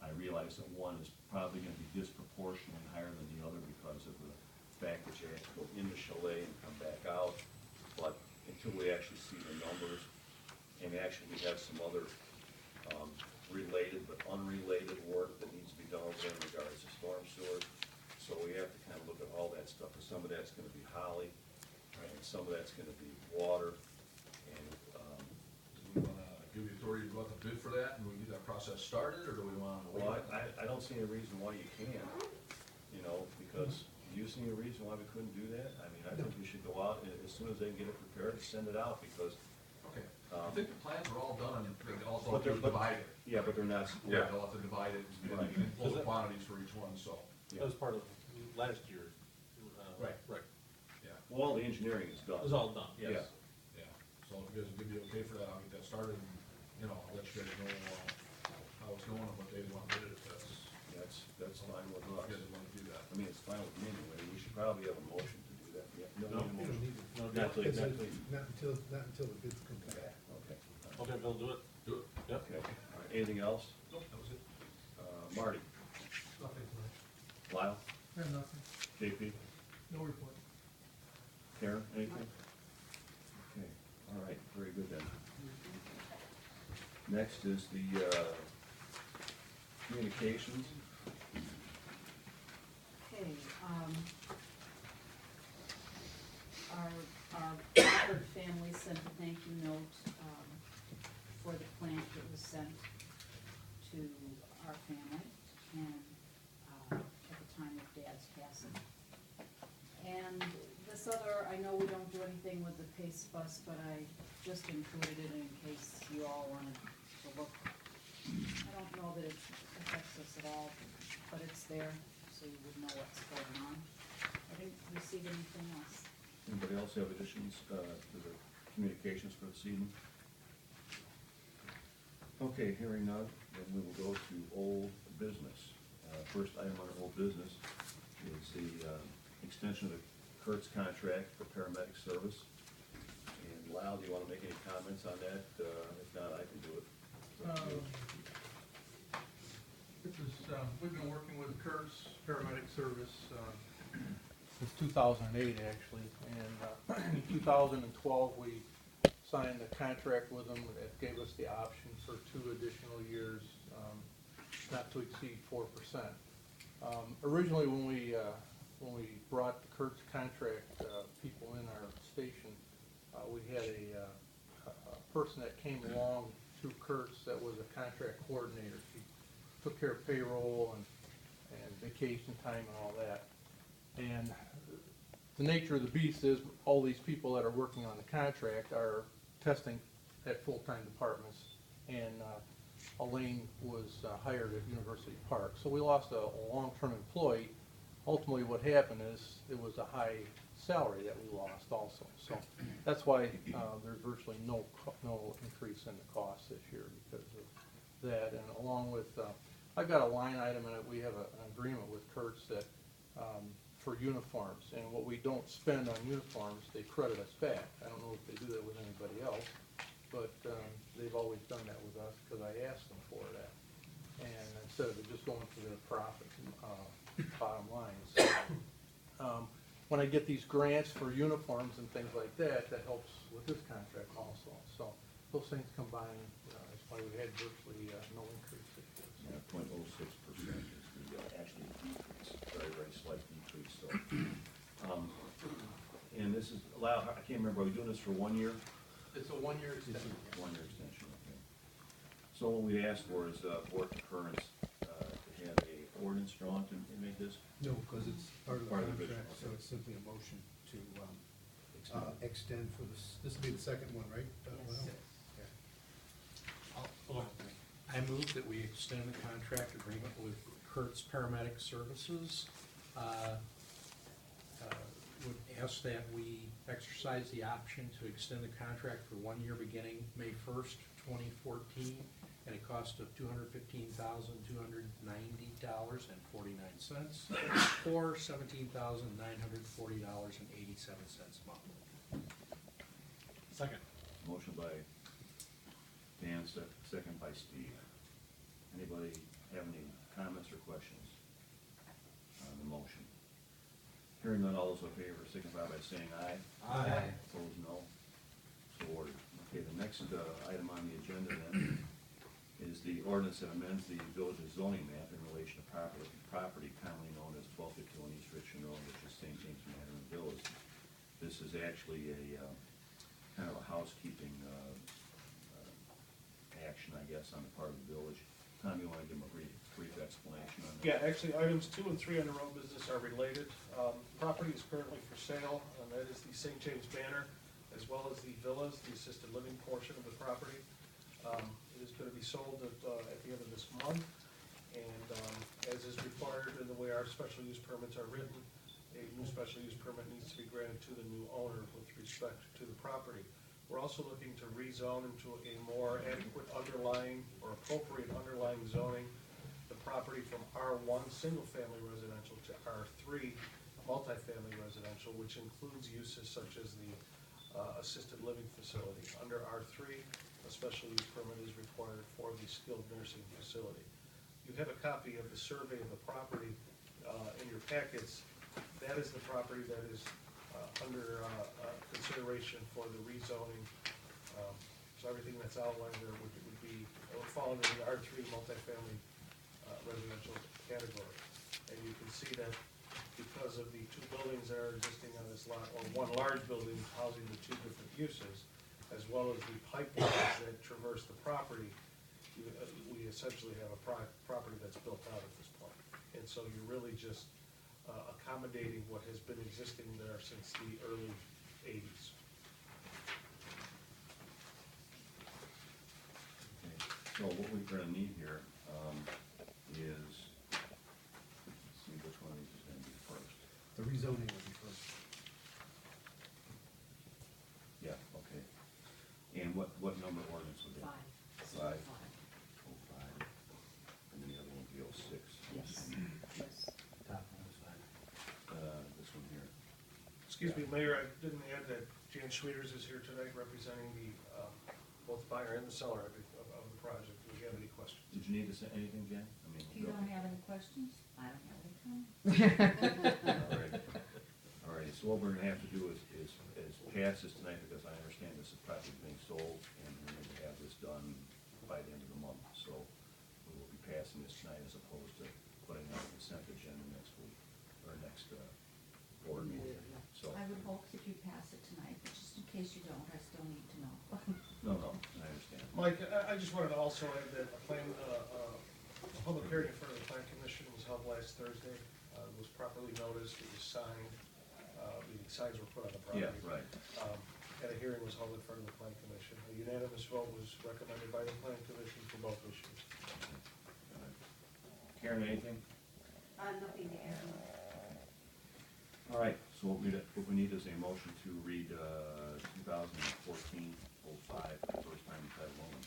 I realize that one is probably gonna be disproportionately higher than the other because of the fact that you have to go into Chalet and come back out. But until we actually see the numbers, and actually we have some other, related but unrelated work that needs to be done over there in regards to storm sewer. So we have to kind of look at all that stuff, because some of that's gonna be Holly, and some of that's gonna be water, and, Do we wanna give the authority to go out to bid for that, and we get that process started, or do we wanna wait? well, I don't see any reason why you can't, you know, because, do you see any reason why we couldn't do that? I mean, I think we should go out, and as soon as they can get it prepared, send it out, because, Okay, I think the plans are all done, and they also But have they're- to divide it. yeah, but they're not, Yeah, they'll have to divide it, Right. and pull the quantities for each one, so, yeah. That was part of last year. Right. Right. yeah, Well, all the engineering is It done. was all done, yes. yeah. So if you guys will give me okay for that, I'll get that started, and, you know, I'll let you guys know, how it's going, and what day they want to bid it, if That's fine with if you us. guys want to do that. I mean, it's fine with me anyway, we should probably have a motion to do that, yeah. No, need a you motion. No, Not till, It's not a- till, Not until the bids come back. okay. Okay, Bill, do it. Do it. Yep. Okay, all right, anything else? Nope, that was it. Marty, Nothing tonight. Lyle, Nothing. JP, No report. Karen, anything? Okay, all right, very good then. Next is the, communications. Okay, our Bedford family sent a thank you note for the plant that was sent to our family and at the time of Dad's passing. And this other, I know we don't do anything with the paste bus, but I just included it in case you all wanted to look. I don't know that it affects us at all, but it's there, so you would know what's going on. I didn't receive anything else. Anybody else have additions to the communications for this evening? Okay, hearing none, then we will go to old business. First item on old business is the extension of the Kurtz contract for paramedic service. And Lyle, do you want to make any comments on that? If not, I can do it. We've been working with Kurtz Paramedic Service since 2008, actually, and in 2012, we signed a contract with them that gave us the option for 2 additional years, not to exceed 4%. Originally, when we brought the Kurtz contract people in our station, we had a person that came along through Kurtz that was a contract coordinator. She took care of payroll and vacation time and all that. And the nature of the beast is all these people that are working on the contract are testing at full-time departments. And Elaine was hired at University Park. So we lost a long-term employee. Ultimately what happened is it was a high salary that we lost also. So that's why there's virtually no increase in the cost this year because of that. And along with, I've got a line item in it, we have an agreement with Kurtz that for uniforms, and what we don't spend on uniforms, they credit us back. I don't know if they do that with anybody else, but they've always done that with us because I asked them for that. And instead of it just going to their profit bottom line. So, when I get these grants for uniforms and things like that, that helps with this contract also. So those things combined, that's why we had virtually no increase this year. Yeah, 0.06% is the actually decrease, very, very slight decrease. So, and this is allowed. I can't remember. Are we doing this for 1 year? It's a 1-year extension. 1 year extension. Okay. So what we asked for is board concurrence to have a ordinance drawn to make this. No, because it's part of the Part of the contract, original, so okay. it's simply a motion to extend for this will be the second one, right? Yes. Well, I move that we extend the contract agreement with Kurtz Paramedic Services. Would ask that we exercise the option to extend the contract for 1 year beginning May 1st, 2014, at a cost of $215,290.49, or $17,940.87 a month. Second. Motion by Dan, second by Steve. Anybody have any comments or questions on the motion? Hearing none, all those in favor signify by saying aye. Aye. Opposed, no. So ordered. Okay, the next item on the agenda then is the ordinance that amends the village's zoning map in relation to property commonly known as 1251 East Richmond Road, which is Saint James Manor in the village. This is actually a kind of a housekeeping action, I guess, on the part of the village. Tom, you want to give them a brief explanation on that? Yeah, actually, items 2 and 3 on the road business are related. Property is currently for sale, and that is the Saint James Manor, as well as the villas, the assisted living portion of the property. It is going to be sold at the end of this month, and as is required in the way our special use permits are written, a new special use permit needs to be granted to the new owner with respect to the property. We're also looking to rezone into a more adequate underlying or appropriate underlying zoning the property from R1 single-family residential to R3 multifamily residential, which includes uses such as the assisted living facility. Under R3, a special use permit is required for the skilled nursing facility. You have a copy of the survey of the property in your packets. That is the property that is under consideration for the rezoning. So everything that's outlined there would fall under the R3 multifamily residential category. And you can see that because of the two buildings that are existing on this lot, or one large building housing the two different uses, as well as the pipelines that traverse the property, we essentially have a property that's built out at this point. And so you're really just accommodating what has been existing there since the early 80s. Okay, so what we're gonna need here, is, let's see, which one of these is gonna be first? The rezoning will be first. Yeah, okay. And what number ordinance would that? Five. Five. Oh, five. And then the other one would be oh, six. Yes, yes. Top one is fine. This one here. Excuse me, Mayor, I didn't add that Jan Schwieters is here tonight representing the, both buyer and the seller of the project. Do you have any questions? Did you need to say anything, Jen? I mean, If you don't have any questions, I don't have any comments. All right, so what we're gonna have to do is pass this tonight, because I understand this is probably being sold, and we're gonna have this done by the end of the month, so we will be passing this tonight as opposed to putting it on the consent agenda next week, or next, board meeting, so. I would hope that you pass it tonight, but just in case you don't, I still need to know. No, I understand. Mike, I just wanted to also add that a public hearing in front of the Plan Commission was held last Thursday. It was properly noticed, it was signed, the signs were put on the property. Yeah, right. And a hearing was held in front of the Plan Commission. A unanimous vote was recommended by the Plan Commission for both issues. Karen, anything? Nothing to add. All right, so what we need is a motion to read, 2014-05, first time in title only.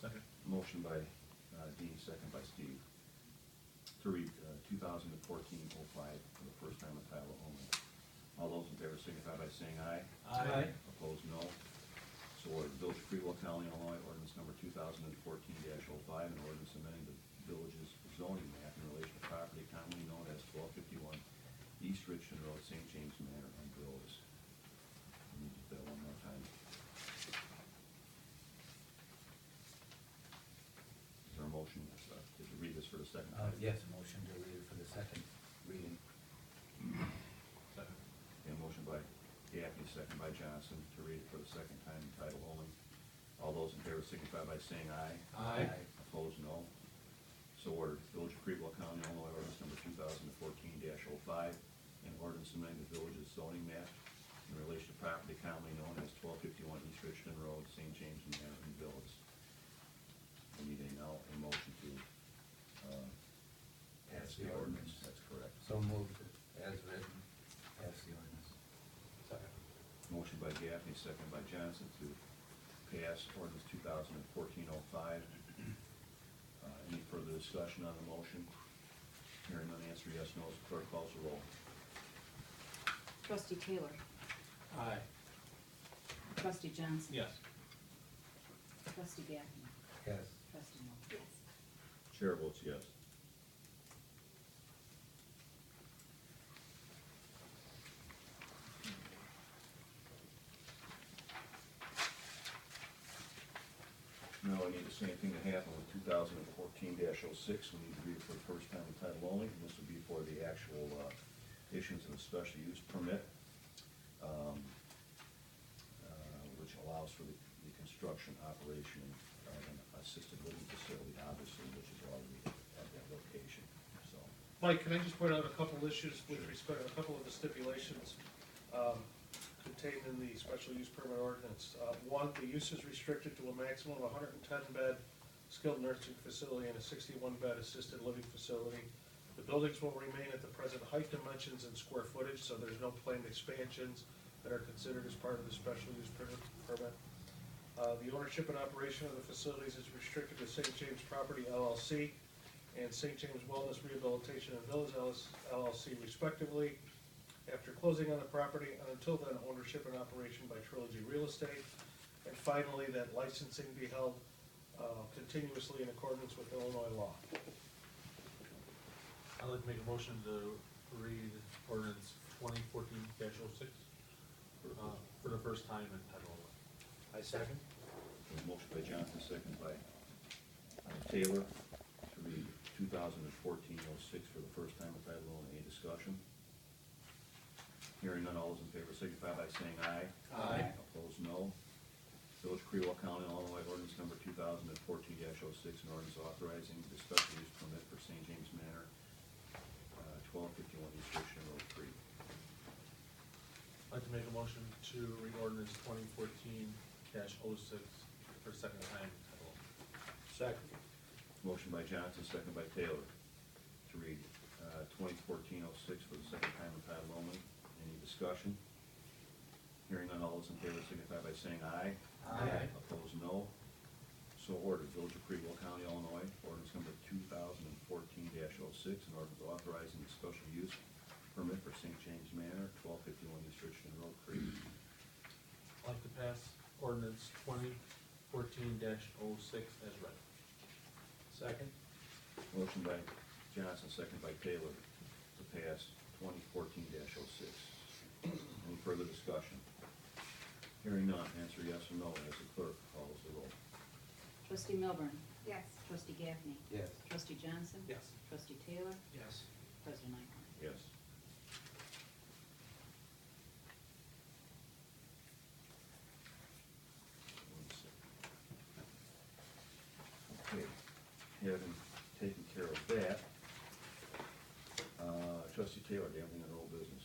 Second. Motion by, Dean, second by Steve. To read, 2014-05 for the first time in title only. All those in favor signify by saying aye. Aye. Opposed, no. So ordered. Village of Crete, County, Illinois, ordinance number 2014-05, an ordinance amending the village's zoning map in relation to property commonly known as 1251 East Richmond Road, Saint James Manor, and Villas. We need to do that one more time. Is there a motion, did you read this for the second time? Yes, motion to read it for the second reading. Second. Okay, motion by Gaffney, second by Johnson, to read it for the second time in title only. All those in favor signify by saying aye. Aye. Opposed, no. So ordered. Village of Crete, County, Illinois, ordinance number 2014-05, an ordinance amending the village's zoning map in relation to property commonly known as 1251 East Richmond Road, St. James Manor, and Villas. We need a motion to pass the ordinance. That's correct. So moved as written, pass the ordinance. Second. Motion by Gaffney, second by Johnson to pass ordinance 2014-05. Any further discussion on the motion? Hearing none, answer yes, no, as the clerk calls the roll. Trustee Taylor, Aye. trustee Johnson. Yes. Trustee Gaffney, Yes. trustee Moe. Yes. Chair votes yes. Now we need the same thing to happen with 2014-06. We need to read it for the first time in title only, and this would be for the actual issuance of a special use permit, which allows for the construction, operation of an assisted living facility, obviously, which is already at that location, so. Mike, can I just point out a couple issues with respect, a couple of the stipulations contained in the special use permit ordinance? One, the use is restricted to a maximum of 110-bed skilled nursing facility and a 61-bed assisted living facility. The buildings will remain at the present height dimensions and square footage, so there's no planned expansions that are considered as part of the special use permit. The ownership and operation of the facilities is restricted to St. James Property LLC and St. James Wellness Rehabilitation and Villas LLC respectively. After closing on the property, and until then, ownership and operation by Trilogy Real Estate. And finally, that licensing be held continuously in accordance with Illinois law. I'd like to make a motion to read ordinance 2014-06 for the first time in title only. I second. Motion by Johnson, second by Taylor, to read 2014-06 for the first time by title only. Any discussion? Hearing none, all those in favor signify by saying aye. Aye. Opposed, no. Village of Crete, County, Illinois, ordinance number 2014-06, an ordinance authorizing the special use permit for Saint James Manor, 1251 East Christian Road, Crete. I'd like to make a motion to read ordinance 2014-06 for second time in title. Second. Motion by Johnson, second by Taylor, to read 2014-06 for the second time in title only. Any discussion? Hearing none, all those in favor signify by saying aye. Aye. Opposed, no. So ordered. Village of Crete, County, Illinois, ordinance number 2014-06, an ordinance authorizing the special use permit for Saint James Manor, 1251 East Richmond Road, Crete. I'd like to pass ordinance 2014-06 as read. Second. Motion by Johnson, second by Taylor, to pass 2014-06. Any further discussion? Hearing none, answer yes or no as the clerk calls the roll. Trustee Milburn. Yes. Trustee Gaffney. Yes. Trustee Johnson. Yes. Trustee Taylor. Yes. President Einhorn. Yes. Okay, having taken care of that, Trustee Taylor, do you have anything on old business?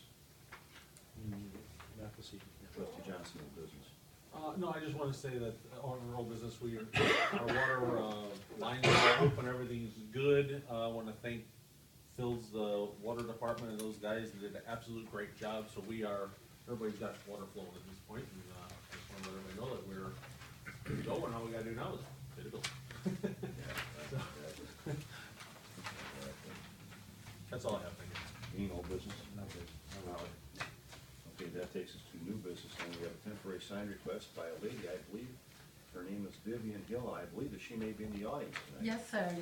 Not this evening. Trustee Johnson, old business. No, I just want to say that on our old business, our water lines are open, everything's good. I want to thank Phil's water department and those guys that did an absolute great job. So everybody's got water flowing at this point, and I just want to let everybody know that we're good to go, and all we got to do now is pay the bill. That's all I have, thank you. Any old business? No good. No good. Okay, that takes us to new business, and we have a temporary sign request by a lady, I believe, her name is Vivian Hill, I believe that she may be in the audience tonight. Yes, sir,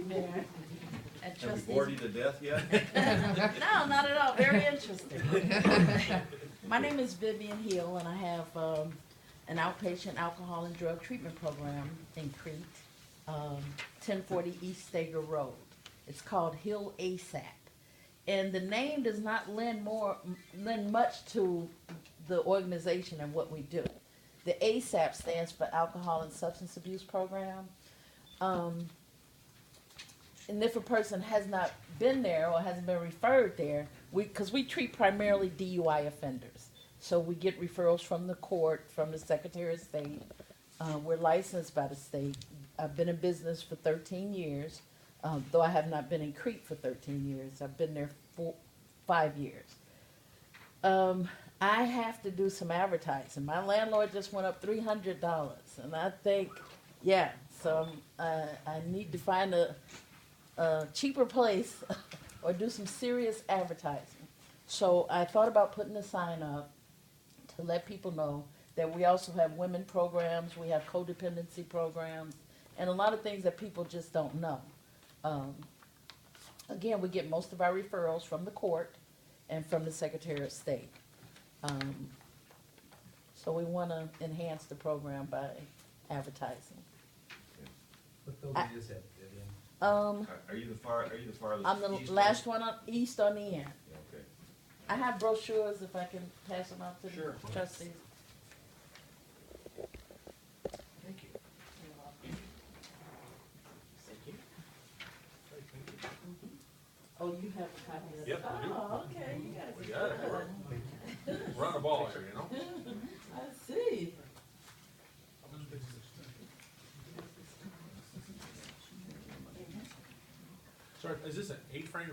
Mayor. And Have we bored you trustees. to death yet? No, not at all, very interesting. My name is Vivian Hill, and I have an outpatient alcohol and drug treatment program in Crete, 1040 East Stager Road. It's called Hill ASAP. And the name does not lend much to the organization and what we do. The ASAP stands for Alcohol and Substance Abuse Program. And if a person has not been there or hasn't been referred there, because we treat primarily DUI offenders. So we get referrals from the court, from the Secretary of State. We're licensed by the state. I've been in business for 13 years. Though I have not been in Crete for 13 years. I've been there for 5 years. I have to do some advertising. My landlord just went up $300, and I think, yeah, so I need to find a cheaper place or do some serious advertising. So I thought about putting a sign up to let people know that we also have women programs, we have codependency programs, and a lot of things that people just don't know. Again, we get most of our referrals from the court and from the Secretary of State. So we want to enhance the program by advertising. What building is that, Vivian? Are you the farthest I'm the east last one on, east on the end. Yeah, okay. I have brochures if I can pass them out to the Sure. trustees. Thank you. Thank you. Oh, you have a copy of it? Yep, we do. Oh, okay, you got it. We got it. We're on the ball here, you know? I see. Sorry, is this an A-frame?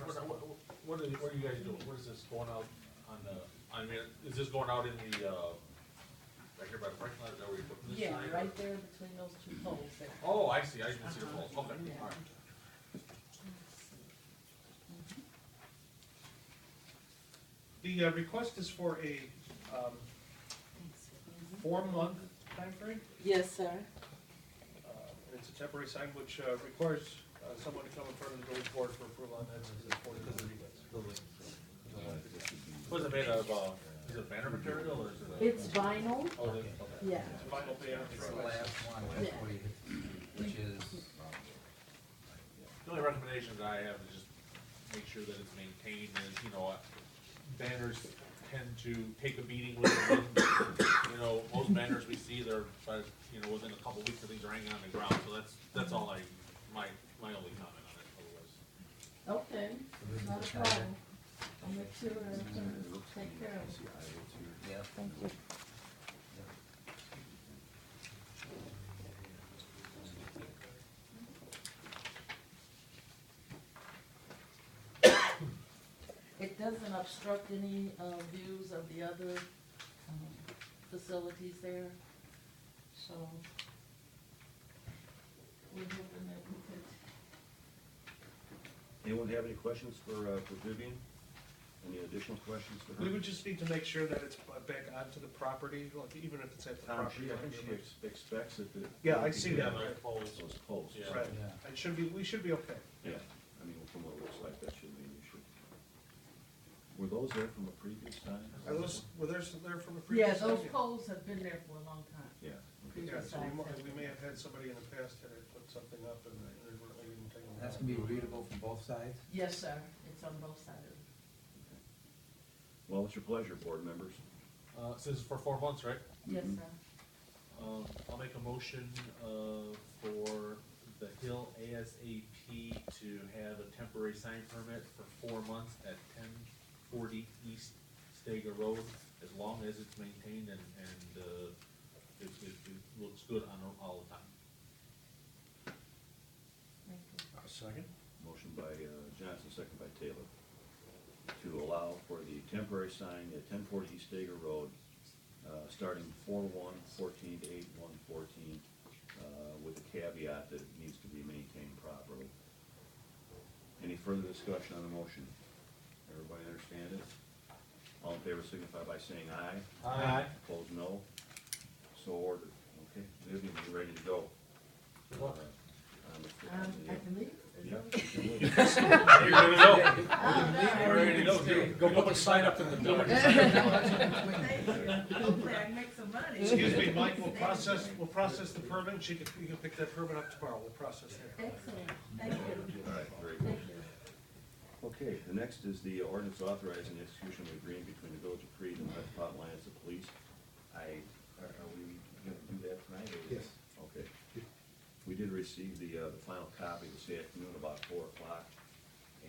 What are you guys doing? What is this going out on the, I mean, is this going out in the, right here by the parking lot? Is that where you're putting this Yeah, sign? right there between those two poles there. Oh, I see, I didn't see the poles, okay, Yeah. all right. The request is for a 4-month timeframe. Yes, sir. And it's a temporary sign which requires someone to come in front of the village board for approval on that. This is for the building. What is it made of, is it banner material or is it? It's vinyl, Oh, it is, okay. yeah. It's a vinyl banner. It's the last one, Yeah. which is, The only recommendations I I have is just make sure that it's maintained, and, you know, banners tend to take a beating with the wind. You know, most banners we see, they're, you know, within a couple weeks of these are hanging on the ground, so that's all my only comment on it, otherwise. Okay, not a problem. I'll make sure everything take care of it. Yeah. Thank you. It doesn't obstruct any, views of the other, facilities there, so we're hoping that we could. Anyone have any questions for Vivian? Any additional questions for her? We would just need to make sure that it's back onto the property, like even if it's at the Tom, property. I think she expects that the. Yeah, I see that. Those poles. Those posts. Yeah. Right, Yeah. it should be, we should be okay. Yeah, I mean, from what it looks like, that should mean you should. Were those there from a previous time? Are those, were there from a Yeah, previous? those time? poles have been there for a long time. Yeah. Yeah, so we may have had somebody in the past that had put something up and inadvertently didn't take them down. That's gonna be readable from both sides? Yes, sir, it's on both sides. Well, it's your pleasure, board members. So this is for 4 months, right? Yes, Mhm. sir. I'll make a motion, for the Hill ASAP to have a temporary sign permit for 4 months at 1040 East Stega Road, as long as it's maintained and, it looks good on all the time. Thank you. Second? Motion by Johnson, second by Taylor, to allow for the temporary sign at 1040 East Stager Road, starting 4/1/14 to 8/1/14, with the caveat that it needs to be maintained properly. Any further discussion on the motion? Everybody understand it? All in favor signify by saying aye. Aye. Opposed, no. So ordered. Okay, Vivian, you ready to go? Good luck. I can leave? Is that what- You're gonna go. Oh, no. You're ready to go, too. Go put the sign up in the building. Thank you. Hopefully I can make some money. Excuse me, Mike, we'll process the permit, and you can pick that permit up tomorrow, we'll process that. Excellent, thank you. All right, very good. Thank you. Okay, the next is the ordinance authorizing the execution of an agreement between the Village of Crete and the Metropolitan Alliance of Police. Are we gonna do that tonight? or- Yes. Okay. We did receive the final copy this afternoon about 4 o'clock,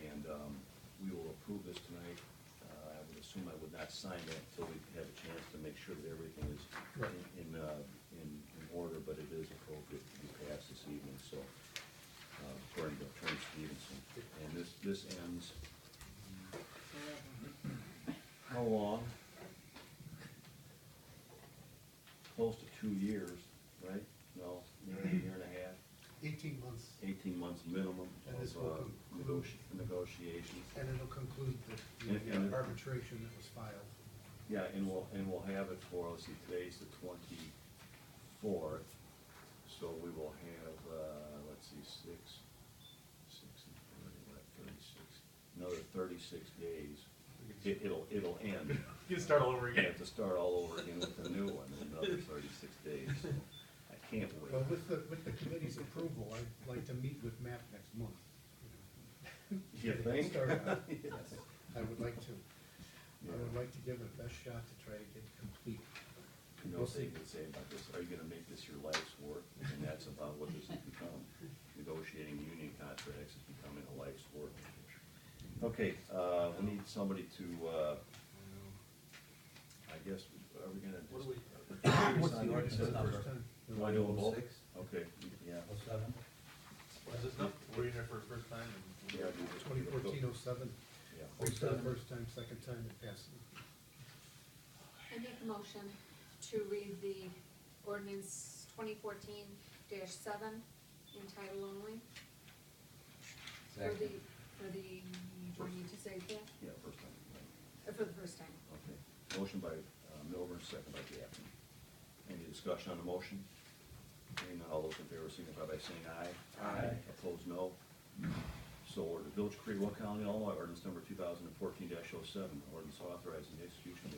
and, we will approve this tonight. I would assume I would not sign that until we have a chance to make sure that everything is Right. in order, but it is appropriate to be passed this evening, so, according to Attorney Stevenson. And this ends, how long? Close to 2 years, right? No, maybe a year and a half, 18 months, 18 months minimum And this of will conclude- negotiations. and it'll conclude And- the arbitration that was filed. Yeah, and we'll have it for, let's see, today's the 24th, so we will have, let's see, 6 and 36, another 36 days. It'll end. You can start all over We again. have to start all over again with a new one in another 36 days, so I can't wait. Well, with the committee's approval, I'd like to meet with Matt next month. You think? Start out. Yes, I would like to. Yeah. I would like to give it the best shot to try to get it complete. You know what they would say about this, are you gonna make this your life's work? And that's about what this has become. Negotiating union contracts is becoming a life's work. Okay, we need somebody to, I guess, are we gonna What just? do we? What's the ordinance number? First time. Do I do them both? 06? Okay, yeah. 07? Is this not, we're in there for the first time? Yeah, do this. 2014-07, Yeah. first time, second time it passed. I make a motion to read the ordinance 2014-7 in title only. Second. For the, do I need to say that? Yeah, first time. Right. For the first time. Okay, motion by Milburn, second by Gaffney. Any discussion on the motion? Hearing none, all those in favor signify by saying aye. Aye. Opposed, no. So ordered. Village of Crete, Will County, Illinois, ordinance number 2014-07, ordinance authorizing the execution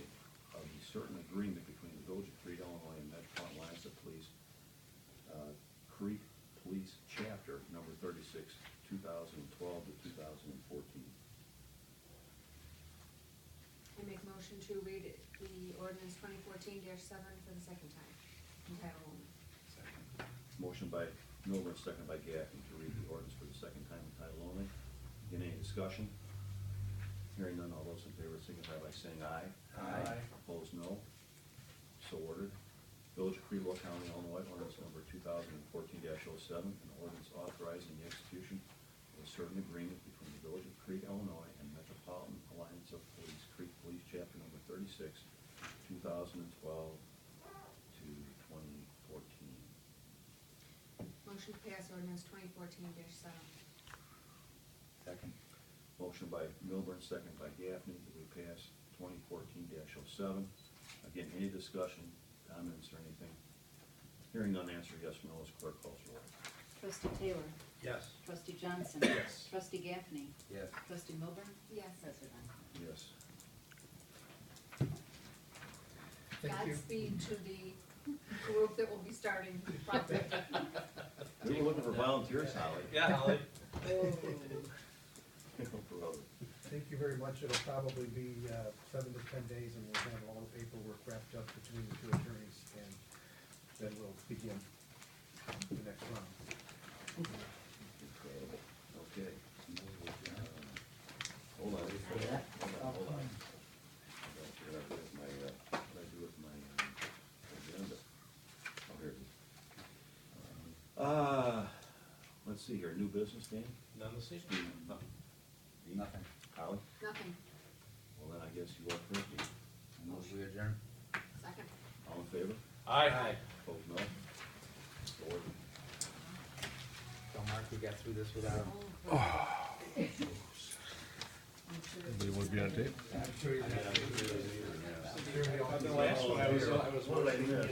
of a certain agreement between the Village of Crete, Illinois and Metropolitan Alliance of Police, Crete Police Police Chapter number 36, 2012 to 2014. I make motion to read the ordinance 2014-7 for the second time, in title only. Motion by Milburn, second by Gaffney, to read the ordinance for the second time in title only. Again, any discussion? Hearing none, all those in favor signify by saying aye. Aye. Opposed, no. So ordered. Village of Crete, County, Illinois, ordinance number 2014-07, an ordinance authorizing the execution of a certain agreement between the Village of Crete, Illinois, and Metropolitan Alliance of Police, Crete Police Chapter number 36, 2012 to 2014. Motion to pass ordinance 2014-7. Second. Motion by Milburn, second by Gaffney, that we pass 2014-07. Again, any discussion, comments, or anything? Hearing none, answer yes or no as clerk calls the roll. Trustee Taylor? Yes. Trustee Johnson? Yes. Trustee Gaffney? Yes. Trustee Milburn? Yes. President Einhorn? Yes. Thank you. Godspeed to the group that will be starting probably. We were looking for volunteers, Holly. Yeah, Holly. Thank you very much. It'll probably be 7 to 10 days, and we'll have all the paperwork wrapped up between the two attorneys, and then we'll begin the next round. Incredible. Okay. Hold on. Hold on. What did I do with my agenda? Oh, here it is. Let's see here, new business, Dan? None this evening? Steve? Dean? Nothing. Holly? Nothing. Well, then I guess you are correct, Dean. Move we adjourn. Second. All in favor? Aye. Opposed, no? So ordered. So Mark, we got through this without. Anybody want to be on tape? The last one, I was What did I miss?